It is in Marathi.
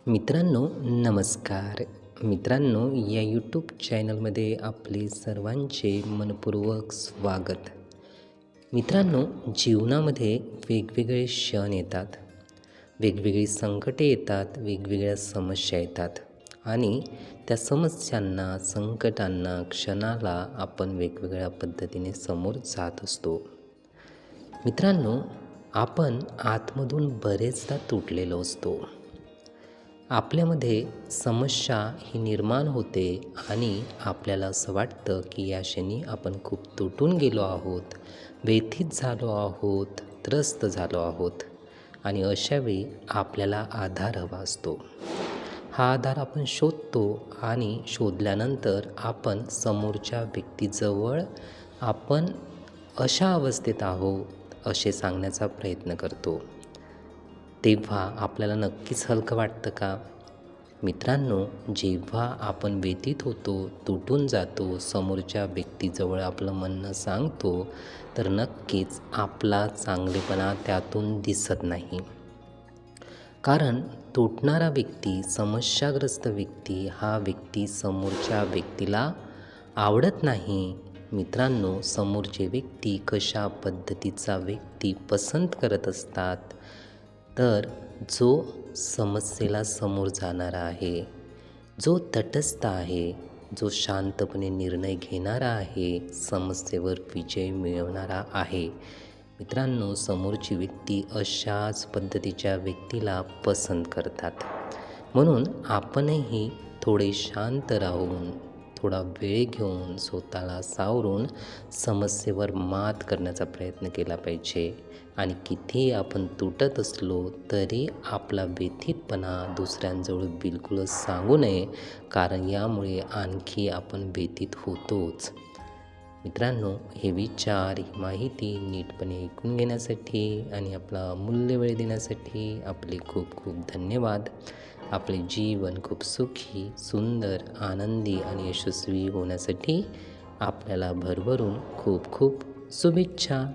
मित्रांनो नमस्कार. मित्रांनो या यूट्यूब चॅनलमध्ये आपले सर्वांचे मनपूर्वक स्वागत. मित्रांनो जीवनामध्ये वेगवेगळे क्षण येतात, वेगवेगळी संकटे येतात, वेगवेगळ्या समस्या येतात आणि त्या समस्यांना, संकटांना, क्षणाला आपण वेगवेगळ्या पद्धतीने समोर जात असतो. मित्रांनो आपण आतमधून बरेचदा तुटलेलो असतो. आपल्यामध्ये समस्या ही निर्माण होते आणि आपल्याला असं वाटतं की या क्षणी आपण खूप तुटून गेलो आहोत, व्यथित झालो आहोत, त्रस्त झालो आहोत आणि अशावेळी आपल्याला आधार हवा असतो. हा आधार आपण शोधतो आणि शोधल्यानंतर आपण समोरच्या व्यक्तीजवळ आपण अशा अवस्थेत आहोत असे सांगण्याचा प्रयत्न करतो. तेव्हा आपल्याला नक्कीच हलकं वाटतं का? मित्रांनो जेव्हा आपण व्यथित होतो, तुटून जातो, समोरच्या व्यक्तीजवळ आपलं म्हणणं सांगतो तर नक्कीच आपला चांगलेपणा त्यातून दिसत नाही. कारण तुटणारा व्यक्ती, समस्याग्रस्त व्यक्ती हा व्यक्ती समोरच्या व्यक्तीला आवडत नाही. मित्रांनो समोरचे व्यक्ती कशा पद्धतीचा व्यक्ती पसंत करत असतात, तर जो समस्येला समोर जाणारा आहे, जो तटस्थ आहे, जो शांतपणे निर्णय घेणारा आहे, समस्येवर विजय मिळवणारा आहे. मित्रांनो समोरची व्यक्ती अशाच पद्धतीच्या व्यक्तीला पसंत करतात. म्हणून आपणही थोडे शांत राहून, थोडा वेळ घेऊन, स्वतःला सावरून समस्येवर मात करण्याचा प्रयत्न केला पाहिजे. आणि कितीही आपण तुटत असलो तरी आपला व्यथितपणा दुसऱ्यांजवळ बिलकुलच सांगू नये, कारण यामुळे आणखी आपण व्यथित होतोच. मित्रांनो हे विचार, ही माहिती नीटपणे ऐकून घेण्यासाठी आणि आपला अमूल्य वेळ देण्यासाठी आपले खूप खूप धन्यवाद. आपले जीवन खूप सुखी, सुंदर, आनंदी आणि यशस्वी होण्यासाठी आपल्याला भरभरून खूप खूप शुभेच्छा.